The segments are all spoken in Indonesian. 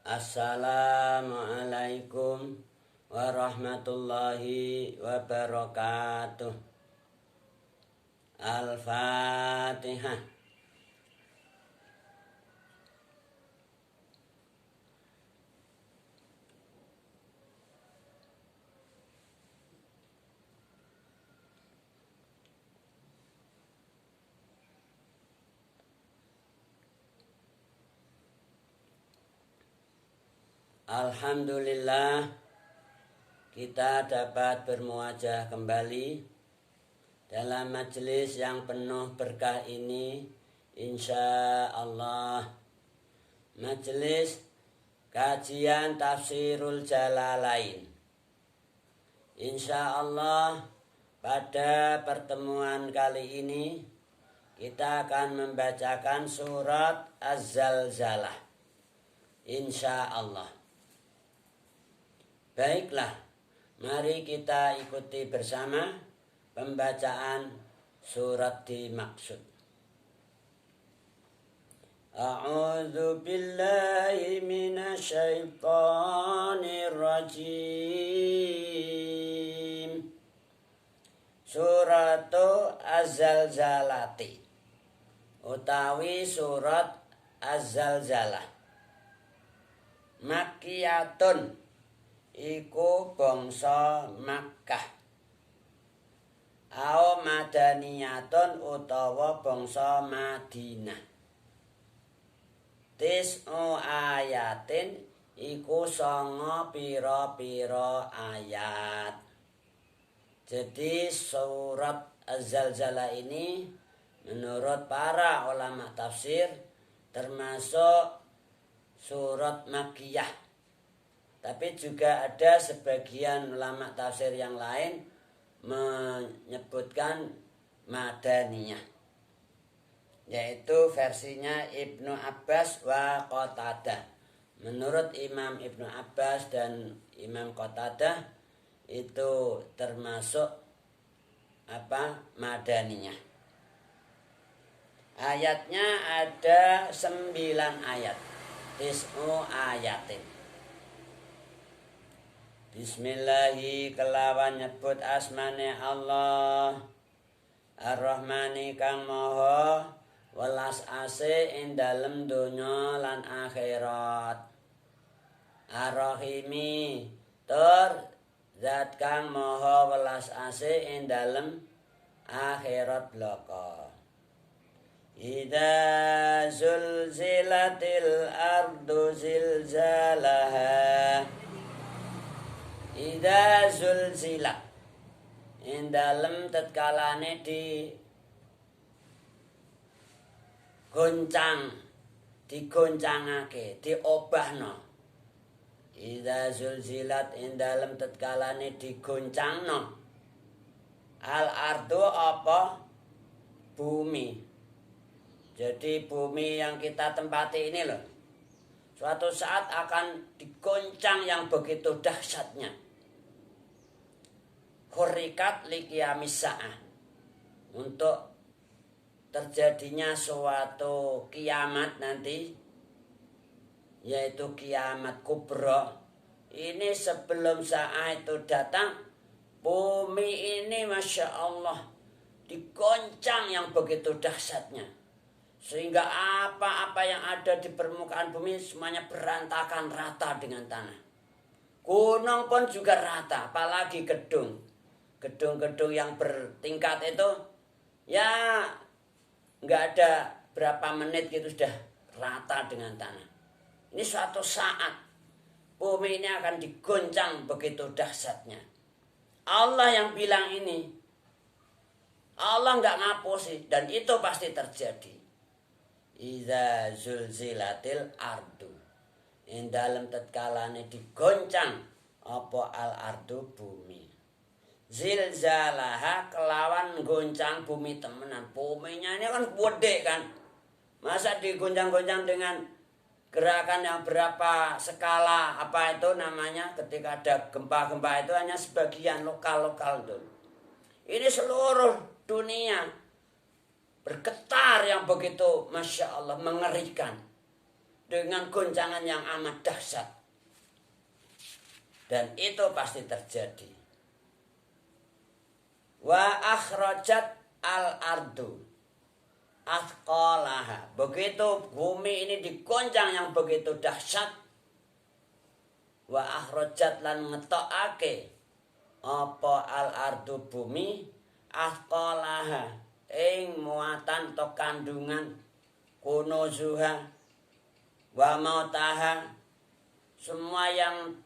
Assalamualaikum warahmatullahi wabarakatuh. Al-Fatihah. Alhamdulillah, kita dapat bermuajah kembali dalam majelis yang penuh berkah ini, insya Allah. Majelis kajian Tafsirul Jalalain. Insya Allah, pada pertemuan kali ini kita akan membacakan surat Az-Zalzalah, insya Allah. Baiklah, mari kita ikuti bersama pembacaan surat dimaksud. A'udzu billahi minasyaitonir rajim. Surat Az-Zalzalati utawi surat Az-Zalzalah. Makkiyatun iku bangsa Makkah. Ao madaniyatun utawa bangsa Madinah. Tis'u ayatin iku 9 pira-pira ayat. Jadi surat Az-Zalzalah ini menurut para ulama tafsir termasuk surat Makkiyah. Tapi juga ada sebagian ulama tafsir yang lain menyebutkan Madaniyah, yaitu versinya Ibnu Abbas wa Qatadah. Menurut Imam Ibnu Abbas dan Imam Qatadah itu termasuk Madaniyah. Ayatnya ada 9 ayat. Tis'u ayatin. Bismillahi kelawan nyebut asmane Allah. Ar-Rahmani kang maha welas asih ing dalem donya lan akhirat. Ar-Rahimi tur zat kang maha welas asih ing dalem akhirat blaka. Idza zulzilatil ardu zilzalaha. Idza zulzilat ing dalem tatkalane digoncangake, diobahno. Idza zulzilat ing dalem tatkalane digoncangno. Al ardu apa? Bumi. Jadi bumi yang kita tempati ini loh, suatu saat akan digoncang yang begitu dahsyatnya. Hurrikat liqiyamis sa'ah, untuk terjadinya suatu kiamat nanti, yaitu kiamat kubra. Ini sebelum saat itu datang, bumi ini Masya Allah digoncang yang begitu dahsyatnya, sehingga apa-apa yang ada di permukaan bumi semuanya berantakan rata dengan tanah. Gunung pun juga rata, apalagi gedung-gedung yang bertingkat itu, ya nggak ada berapa menit gitu sudah rata dengan tanah. Ini suatu saat bumi ini akan digoncang begitu dahsyatnya. Allah yang bilang ini, Allah nggak ngapusi, dan itu pasti terjadi. Idza zulzilatil ardu, ing dalem tatkalane digoncang apa al ardu bumi. Zilzalaha kelawan goncang bumi temenan. Buminya ini kan gede kan, masa digoncang-goncang dengan gerakan yang berapa skala apa itu namanya, ketika ada gempa-gempa itu hanya sebagian lokal-lokal itu. Ini seluruh dunia bergetar yang begitu Masya Allah mengerikan. dengan goncangan yang amat dahsyat. Dan itu pasti terjadi. Wa akhrajat al-ardu athqalaha. Begitu bumi ini digoncang yang begitu dahsyat. Wa akhrajat lan ngetokake apa al-ardu bumi athqalaha ing muatan atau kandungan kunuzuha wa mautaha, semua yang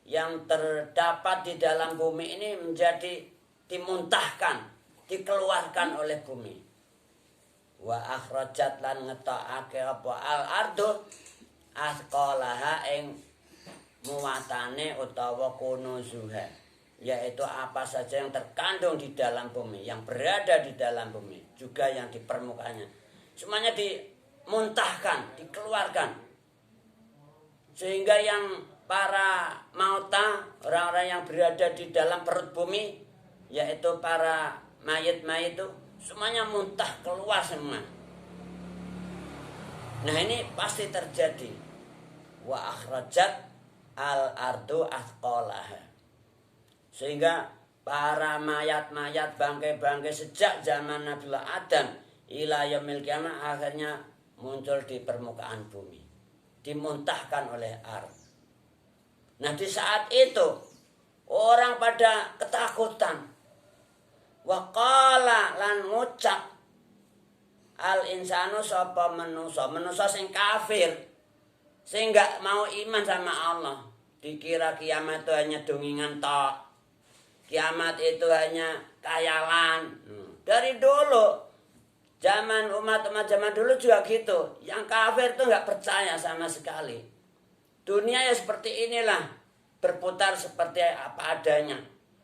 yang terdapat di dalam bumi ini menjadi dimuntahkan, dikeluarkan oleh bumi. Wa akhrajat lan ngetokake apa al ardu asqalaha ing muatane utawa kunuzuha, yaitu apa saja yang terkandung di dalam bumi, yang berada di dalam bumi, juga yang di permukaannya, semuanya dimuntahkan, dikeluarkan. Sehingga yang para mauta, orang-orang yang berada di dalam perut bumi, yaitu para mayit-mayit itu, semuanya muntah keluar semua. Nah ini pasti terjadi. Wa akhrajat al-ardu athqalaha. Sehingga para mayat-mayat, bangkai-bangkai sejak zaman Nabiullah Adam ila yaumil qiyamah akhirnya muncul di permukaan bumi, dimuntahkan oleh ardh. Nah di saat itu orang pada ketakutan. Wa qala lan ngucap al insanu sapa manusa sing kafir, sing gak mau iman sama Allah, dikira kiamat itu hanya dongingan tok, kiamat itu hanya khayalan. Dari dulu zaman umat zaman dulu juga gitu, yang kafir itu gak percaya sama sekali. Dunia ya seperti inilah, berputar seperti apa adanya.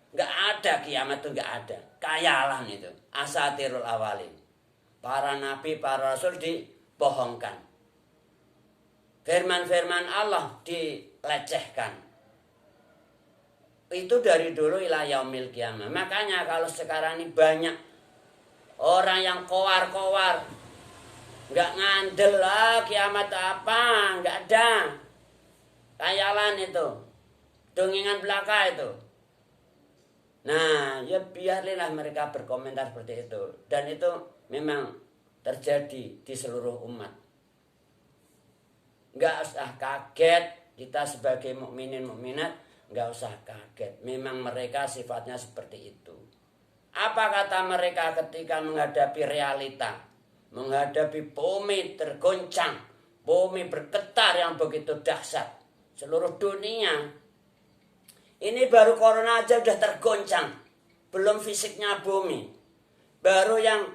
Gak ada kiamat itu, gak ada. Khayalan itu, asatirul awalin. Para nabi, para rasul dibohongkan. Firman-firman Allah dilecehkan. Itu dari dulu ila yaumil qiyamah. Makanya kalau sekarang ini banyak orang yang kowar-kowar, gak ngandel lah kiamat apa, gak ada. Khayalan itu, dongengan belaka itu. Nah, ya biarlah mereka berkomentar seperti itu. Dan itu memang terjadi di seluruh umat. Enggak usah kaget, kita sebagai mukminin mukminat enggak usah kaget. Memang mereka sifatnya seperti itu. Apa kata mereka ketika menghadapi realita, menghadapi bumi tergoncang, bumi bergetar yang begitu dahsyat, seluruh dunia. Ini baru corona aja udah tergoncang. Belum fisiknya bumi. Baru yang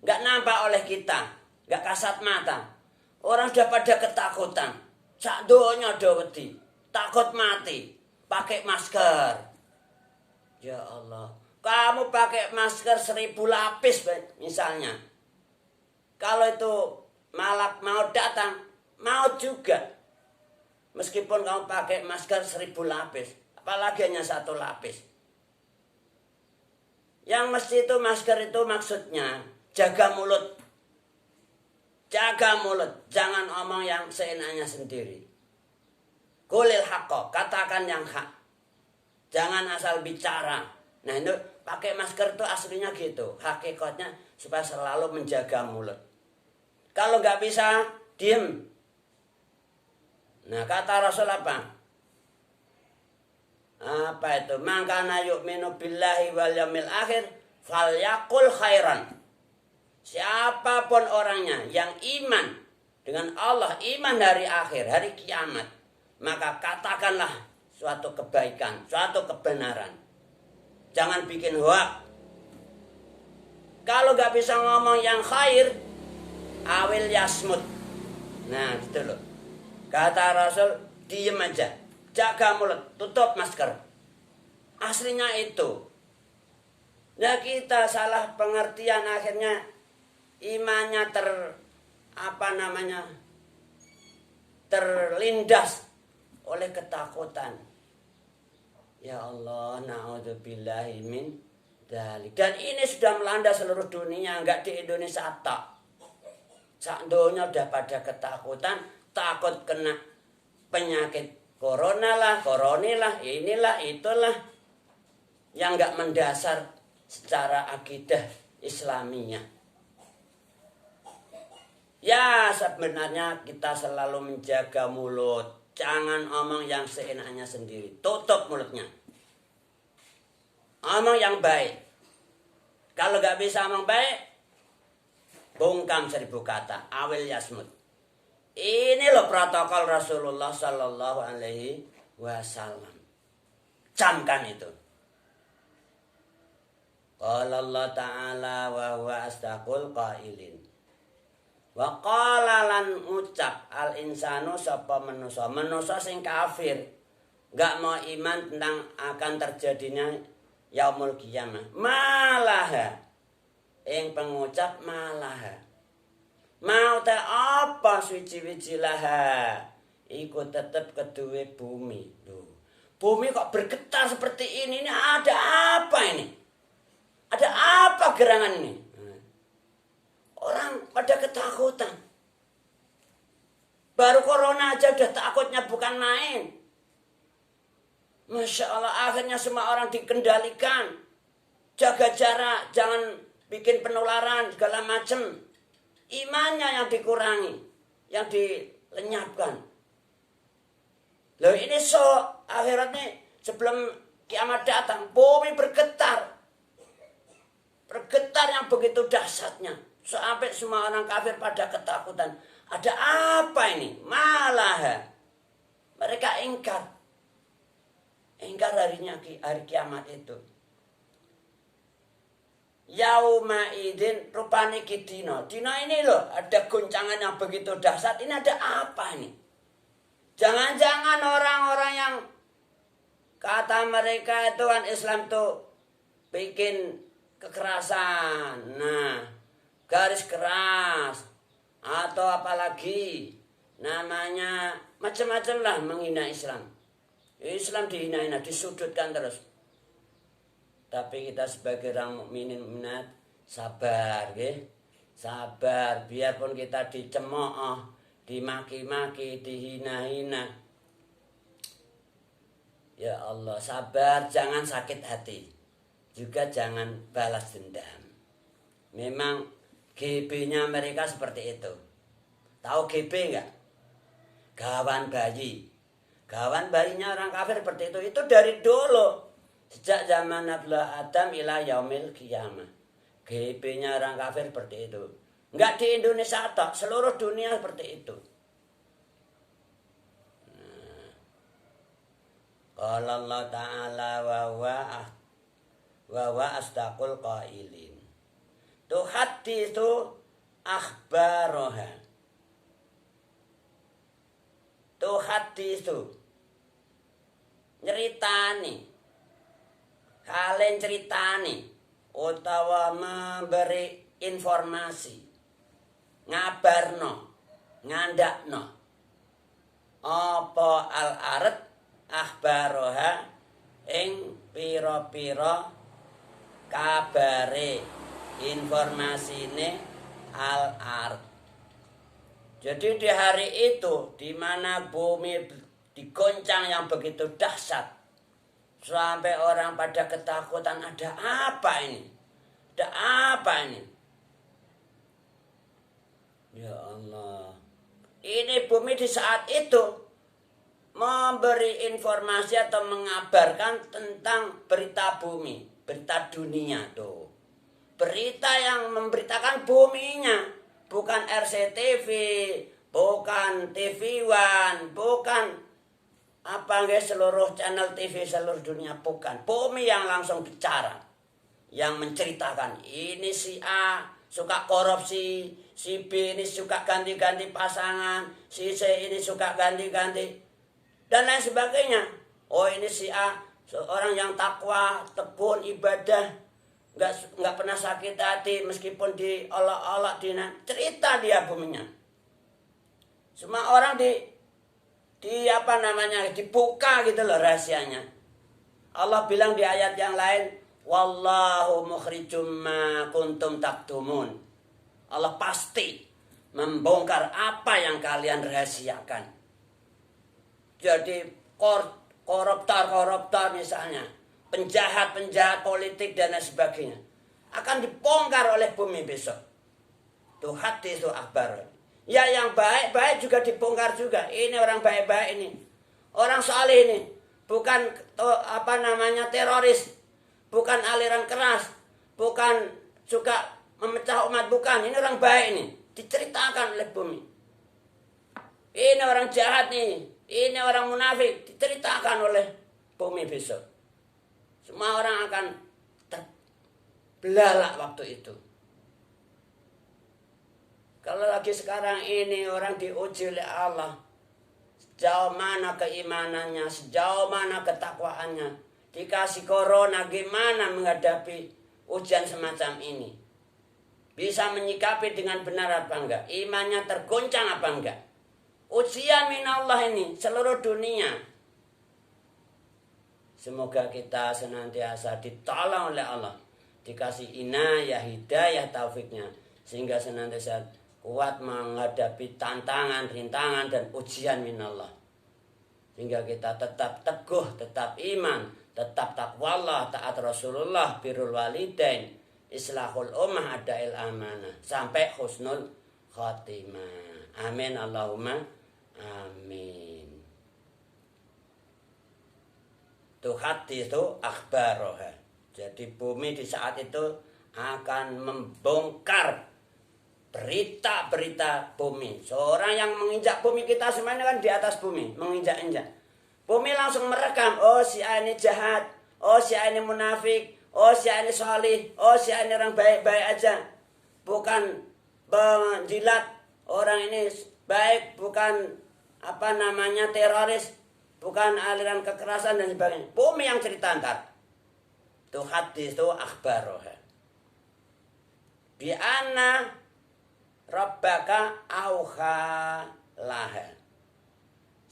gak nampak oleh kita, gak kasat mata. Orang sudah pada ketakutan. Sak donya do wedi, takut mati, pakai masker. Ya Allah, kamu pakai masker 1000 lapis misalnya. Kalau itu malak mau datang, mau juga. Meskipun kamu pakai masker 1000 lapis, apalagi hanya 1 lapis. Yang mesti itu masker itu maksudnya jaga mulut. Jaga mulut, jangan omong yang seenaknya sendiri. Qulil haqqo, katakan yang hak. Jangan asal bicara. Nah itu pakai masker itu aslinya gitu. Hakikatnya supaya selalu menjaga mulut. Kalau nggak bisa, diem. Nah kata Rasul apa? Apa itu? Man kana yu'minu billahi wal yaumil akhir falyaqul khairan. Siapapun orangnya yang iman dengan Allah, iman hari akhir, hari kiamat, maka katakanlah suatu kebaikan, suatu kebenaran. Jangan bikin hoak. Kalau gak bisa ngomong yang khair, awil yasmut. Nah gitu loh. Kata Rasul, diem aja, jaga mulut, tutup masker. Aslinya itu. Nah kita salah pengertian akhirnya imannya terlindas oleh ketakutan. Ya Allah, na'udzubillahi min dzalik. Dan ini sudah melanda seluruh dunia, enggak di Indonesia tak. sak donya udah pada ketakutan, takut kena penyakit corona lah, koroni lah, inilah, itulah. Yang nggak mendasar secara akidah Islamiyah. Ya sebenarnya kita selalu menjaga mulut. Jangan omong yang seenaknya sendiri. Tutup mulutnya. Omong yang baik. Kalau nggak bisa omong baik, bungkam 1000 kata. Awil yasmut. Ini loh protokol Rasulullah Sallallahu Alaihi Wasallam. Camkan itu. Qala Allah Ta'ala wa huwa asdaqul qailin. Wa qala lan ucap al insanu sapa manusa sing kafir, enggak mau iman tentang akan terjadinya yaumul qiyamah. Malaha ing pengucap malaha. Mau ta apa suci-wici laha? Iku tetep keduwe bumi. Duh. Bumi kok bergetar seperti ini? Ini ada apa ini? Ada apa gerangan ini? Orang pada ketakutan. Baru corona aja udah takutnya bukan main. Masya Allah, akhirnya semua orang dikendalikan. Jaga jarak, jangan bikin penularan, segala macam. Imannya yang dikurangi, yang dilenyapkan. Loh ini akhiratnya sebelum kiamat datang, bumi bergetar. Bergetar yang begitu dahsyatnya. Sampai semua orang kafir pada ketakutan. Ada apa ini? Malah mereka ingkar. Ingkar hari kiamat itu. Yauma idin rupane dino. Dino ini loh ada guncangan yang begitu dahsyat. Ini ada apa ini? Jangan-jangan orang-orang yang kata mereka itu kan Islam tuh bikin kekerasan. Nah, garis keras atau apalagi namanya macam-macam lah menghina Islam. Islam dihina-hina, disudutkan terus. Tapi kita sebagai orang mukminin mukminat sabar, nggih. Sabar, biarpun kita dicemooh, dimaki-maki, dihina-hina. Ya Allah, sabar, jangan sakit hati. Juga jangan balas dendam. Memang GB-nya mereka seperti itu. Tahu GB enggak? Gawan bayi. Gawan bayinya orang kafir seperti itu. Itu dari dulu. Sejak zaman Nabi Adam ila yaumil qiyamah. GB-nya orang kafir seperti itu. Enggak di Indonesia tok, seluruh dunia seperti itu. Qala Allah Ta'ala wa huwa asdaqul qailin. Tuhaditsu akhbaroha. Tuhaditsu nyeritani. Kalian ceritani utawa memberi informasi. Ngabarno, ngandakno. Apa al-ard akhbaroha ing pira-pira kabare informasine al-ard. Jadi di hari itu di mana bumi digoncang yang begitu dahsyat sampai orang pada ketakutan, ada apa ini? Ada apa ini? Ya Allah. Ini bumi di saat itu memberi informasi atau mengabarkan tentang berita bumi, berita dunia tuh. Berita yang memberitakan buminya, bukan RCTV, bukan TV One, bukan apa guys seluruh channel TV seluruh dunia, bukan. Bumi yang langsung bicara, yang menceritakan ini si A suka korupsi, si B ini suka ganti-ganti pasangan, si C ini suka ganti-ganti dan lain sebagainya. Oh ini si A seorang yang takwa, tekun, ibadah, nggak pernah sakit hati meskipun diolok-olok, cerita dia buminya. Semua orang dibuka gitu loh rahasianya. Allah bilang di ayat yang lain, wallahu mukhrijum ma kuntum taktumun. Allah pasti membongkar apa yang kalian rahasiakan. Jadi koruptor misalnya, penjahat politik dan lain sebagainya, akan dibongkar oleh bumi besok. Tuh hadis itu akhbar. Ya yang baik-baik juga dibongkar juga. Ini orang baik-baik ini. Orang saleh ini. Bukan teroris. Bukan aliran keras. Bukan suka memecah umat. Bukan. Ini orang baik ini. Diceritakan oleh bumi. Ini orang jahat nih. Ini orang munafik. Diceritakan oleh bumi besok. Semua orang akan terbelalak waktu itu. Kalau lagi sekarang ini orang diuji oleh Allah, sejauh mana keimanannya, sejauh mana ketakwaannya, dikasih corona gimana menghadapi ujian semacam ini, bisa menyikapi dengan benar apa enggak, imannya tergoncang apa enggak. Ujian minallah ini seluruh dunia. Semoga kita senantiasa ditolong oleh Allah, dikasih inayah, hidayah, taufiknya, sehingga senantiasa kuat menghadapi tantangan, rintangan, dan ujian minallah. Sehingga kita tetap teguh, tetap iman, tetap takwa Allah, taat Rasulullah, birrul walidain, islahul ummah, adail amanah, sampai husnul khatimah. Amin Allahumma amin. Tuh hadis itu akhbaroha. Jadi bumi di saat itu akan membongkar berita-berita bumi. Seorang yang menginjak bumi, kita semuanya kan di atas bumi, menginjak-injak. Bumi langsung merekam, oh si A ini jahat, oh si A ini munafik, oh si A ini salih, oh si A ini orang baik-baik aja. Bukan penjilat, orang ini baik, bukan teroris, bukan aliran kekerasan dan sebagainya. Bumi yang cerita ntar. Itu hadis itu akhbaroha. Bi'anna Rabbaka auha laha.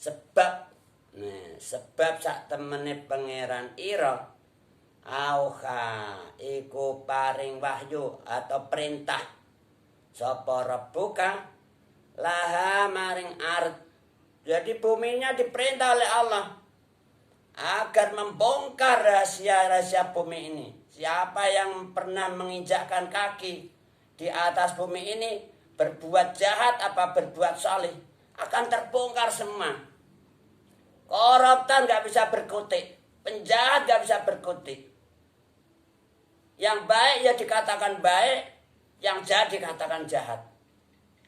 Sebab sak temene pangeran ira auha iku paring wahyu atau perintah sapa Rabbuka laha maring ard. Jadi buminya diperintah oleh Allah agar membongkar rahasia-rahasia bumi ini. Siapa yang pernah menginjakkan kaki di atas bumi ini, berbuat jahat apa berbuat saleh, akan terbongkar semua. Koruptor gak bisa berkutik, penjahat gak bisa berkutik. Yang baik ya dikatakan baik, yang jahat dikatakan jahat.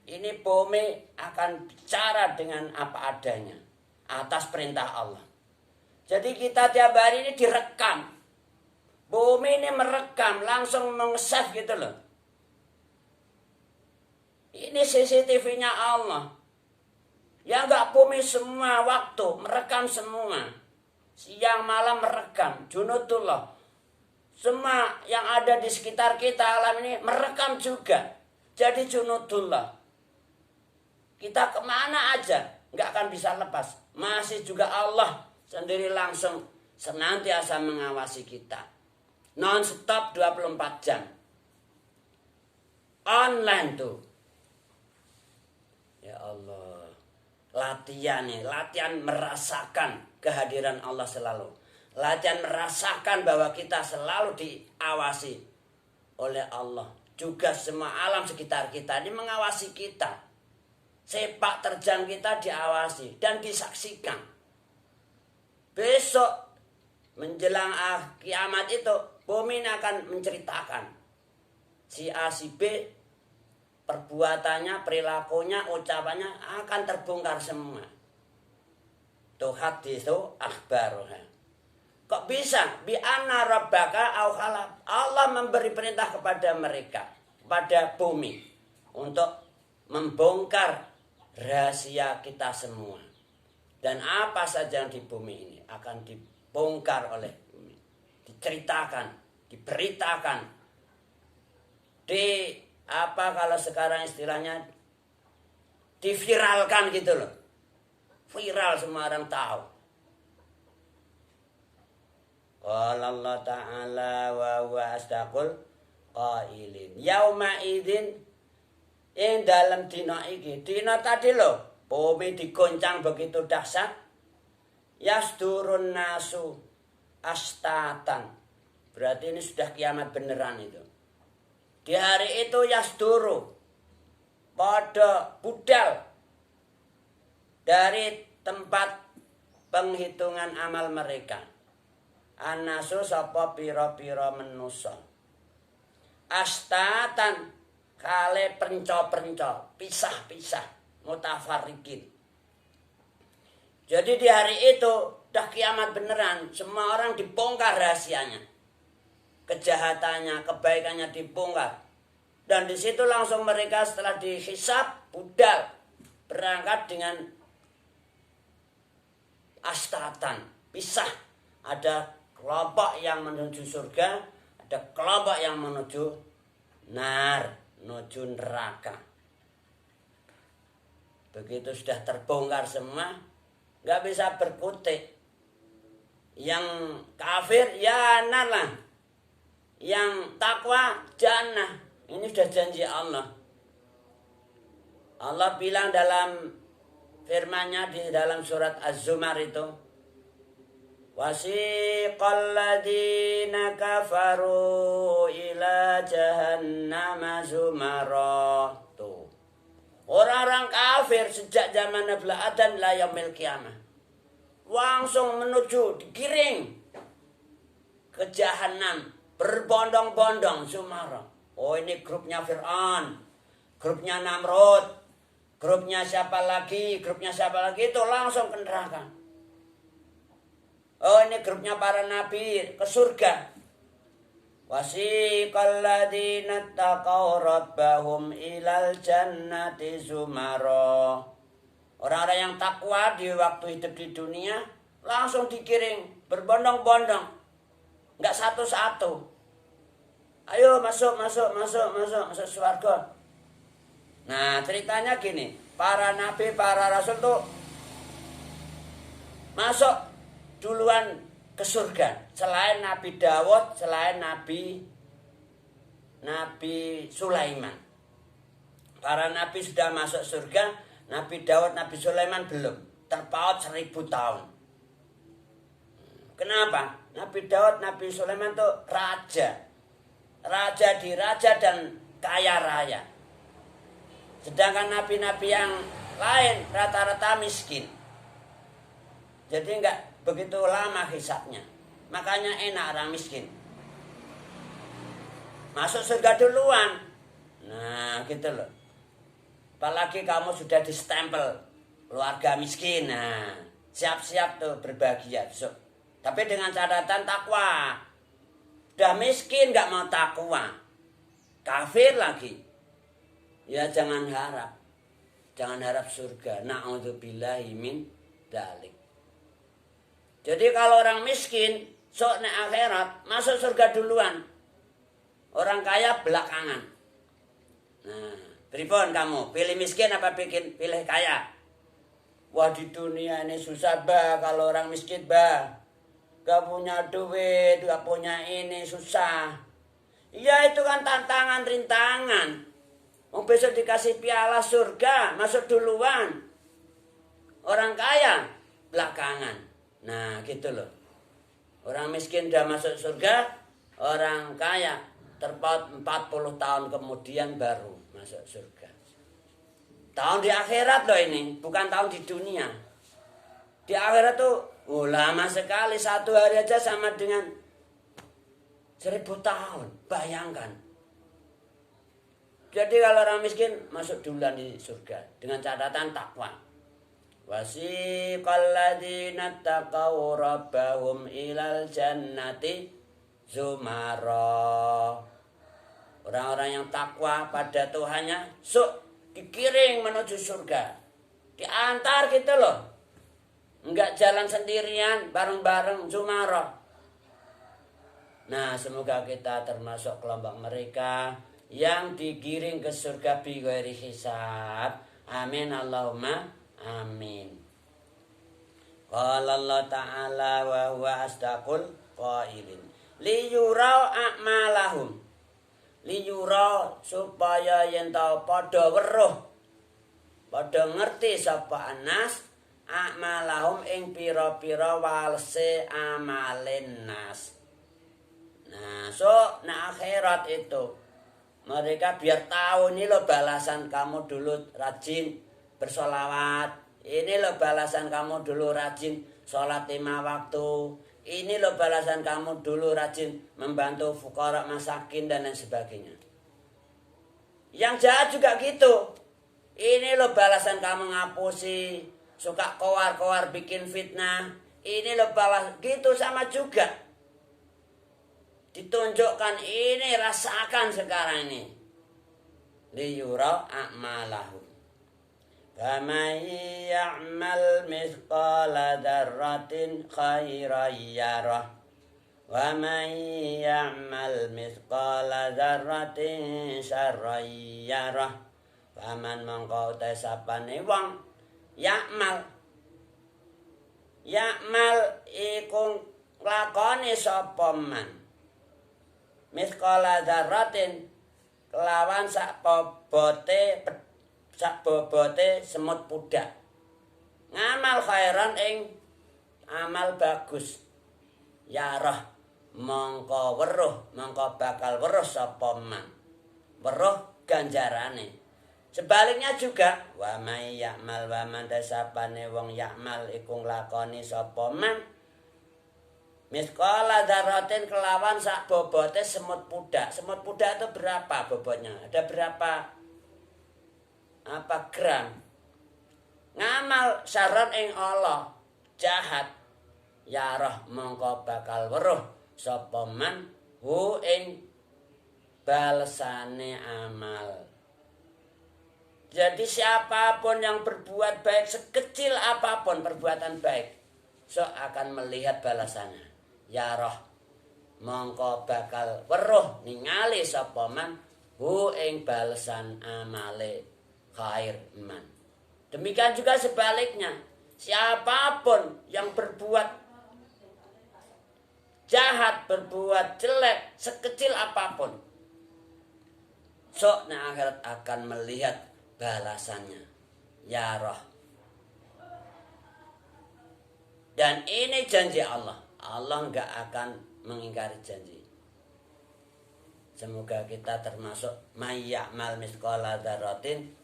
Ini bumi akan bicara dengan apa adanya atas perintah Allah. Jadi kita tiap hari ini direkam. Bumi ini merekam, langsung meng-save gitu loh. Ini CCTV-nya Allah. Ya enggak, bumi semua waktu merekam semua. Siang malam merekam. Junudullah. Semua yang ada di sekitar kita alam ini merekam juga. Jadi junudullah. Kita kemana aja enggak akan bisa lepas. Masih juga Allah sendiri langsung senantiasa mengawasi kita. Non-stop 24 jam. Online tuh. Ya Allah, latihan merasakan kehadiran Allah selalu. Latihan merasakan bahwa kita selalu diawasi oleh Allah. Juga semua alam sekitar kita ini mengawasi kita. Sepak terjang kita diawasi dan disaksikan. Besok menjelang kiamat itu, bumi ini akan menceritakan si A, si B, perbuatannya, perilakunya, ucapannya akan terbongkar semua. Tuh hadis itu akhbaruha. Kok bisa? Bi'anna rabbaka auhala. Allah memberi perintah kepada mereka, kepada bumi, untuk membongkar rahasia kita semua. Dan apa saja yang di bumi ini akan dibongkar oleh bumi. Diceritakan, diberitakan. Kalau sekarang istilahnya diviralkan gitu loh. Viral, semua orang tahu. Qala Allah Ta'ala wa huwa asdaqul qailin. Yauma idzin ing dalam dina iki. Dina tadi loh, bumi digoncang begitu dahsyat. Yasdurun nasu astatan. Berarti ini sudah kiamat beneran itu. Di hari itu yasduru pada budal dari tempat penghitungan amal mereka. Anasu sapa pira-pira manusa. Astatan kale penco-penco, pisah-pisah, mutafarikin. Jadi di hari itu dah kiamat beneran, semua orang dibongkar rahasianya. Kejahatannya, kebaikannya dibongkar. Dan di situ langsung mereka setelah dihisab budal berangkat dengan astatan, pisah. Ada kelompok yang menuju surga, ada kelompok yang menuju menuju neraka. Begitu sudah terbongkar semua, nggak bisa berkutik. Yang kafir ya nar lah, yang takwa jannah. Ini sudah janji Allah. Allah bilang dalam firman-Nya di dalam surat Az-Zumar itu, wasiqal ladzina kafaru ila jahannama zumara. Tuh. Orang-orang kafir sejak zaman Nabi Adam la yaumil qiyamah langsung menuju digiring ke jahanam berbondong-bondong zumara. Oh, ini grupnya Fir'aun, grupnya Namrud, grupnya siapa lagi itu langsung ke neraka. Oh, ini grupnya para nabi ke surga. Wasiqal ladzina taqaw rabbahum ilal jannati zumara. Orang-orang yang takwa di waktu hidup di dunia langsung dikiring berbondong-bondong. Enggak satu-satu. Ayo masuk surga. Nah, ceritanya gini, para nabi, para rasul tuh masuk duluan ke surga. Selain Nabi Dawud, selain Nabi Sulaiman. Para nabi sudah masuk surga, Nabi Dawud, Nabi Sulaiman belum. Terpaut 1000 tahun. Kenapa? Nabi Dawud, Nabi Sulaiman itu raja. Raja diraja dan kaya raya. Sedangkan nabi-nabi yang lain rata-rata miskin. Jadi enggak begitu lama hisabnya. Makanya enak orang miskin. Masuk surga duluan. Nah, gitu loh. Apalagi kamu sudah distempel keluarga miskin. Nah, siap-siap tuh berbahagia besok. Tapi dengan catatan takwa. Udah miskin gak mau takwa. Kafir lagi. Ya jangan harap. Jangan harap surga. Na'udzubillahi min dzalik. Jadi kalau orang miskin, sok nek akhirat, masuk surga duluan. Orang kaya belakangan. Nah, pripun kamu? Pilih miskin apa pilih kaya? Wah, di dunia ini susah bah kalau orang miskin bah. Gak punya duit, gak punya ini, susah. Ya itu kan tantangan, rintangan. Mau besok dikasih piala surga, masuk duluan. Orang kaya belakangan. Nah gitu loh. Orang miskin udah masuk surga, orang kaya terpaut 40 tahun kemudian baru masuk surga. Tahun di akhirat loh ini, bukan tahun di dunia. Di akhirat tuh lama sekali, 1 hari aja sama dengan 1000 tahun, bayangkan. Jadi kalau orang miskin masuk duluan di surga dengan catatan takwa. Wasiqal ladzina taqaw rabbahum ilal jannati zumara. Orang-orang yang takwa pada Tuhannya dikiring menuju surga. Diantar gitu loh. Enggak jalan sendirian, bareng-bareng zumara. Nah, semoga kita termasuk kelompok mereka yang digiring ke surga bi ghairi hisab. Amin Allahumma amin. Qala Allah Ta'ala wa huwa asdaqul qailin. Liyurau a'malahum. liyura supaya yen tau padha weruh padha ngerti sapa anas amalahum ing pira-pira walese amalin nas. Nah, so akhirat itu mereka biar tahu ini loh balasan kamu dulu rajin bersolawat. Ini loh balasan kamu dulu rajin sholat 5 waktu. Ini loh balasan kamu dulu rajin membantu fuqara masakin dan lain sebagainya. Yang jahat juga gitu. Ini loh balasan kamu ngapusi, suka kowar-kowar bikin fitnah. Ini loh balas gitu sama juga. Ditunjukkan ini, rasakan sekarang ini. Liyura a'malahum. Faman ya'mal mithqala dzarratin khairan yarah. Wa man ya'mal mithqala dzarratin syarran yarah. Faman mongko te sapane wong ya'mal iku nglakoni sapa man mithqala dzarratin kelawan sak bobote semut pudak. Ngamal khairan ing amal bagus. Yarah mongko weruh, mongko bakal weruh sapa man. Weruh ganjarane. Sebaliknya juga wa may ya'mal wa man tasapane wong ya'mal iku nglakoni sapa man mithqala dzarratin kelawan sak bobote semut pudak. Semut pudak itu berapa bobotnya? Ada berapa gram? Ngamal syarat ing Allah jahat yarah mongko bakal weruh sapa man hu ing balesane amal. Jadi siapapun yang berbuat baik sekecil apapun perbuatan baik akan melihat balasannya. Yarah mongko bakal weruh ningali sapa man hu ing balesan amale khair man. Demikian juga sebaliknya, siapapun yang berbuat jahat, berbuat jelek sekecil apapun na akhirat akan melihat balasannya. Yarah. Dan ini janji Allah. Allah enggak akan mengingkari janji. Semoga kita termasuk may ya'mal mithqala dzarratin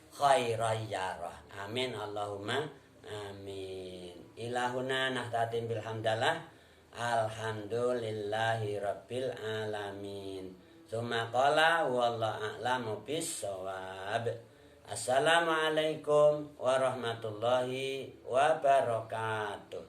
khairan yarah. Amin Allahumma amin. Ilahuna nahtatim bilhamdalah. Alhamdulillahi rabbil alamin. Tsumma qala wallahu a'lamu bis-shawab. Assalamualaikum warahmatullahi wabarakatuh.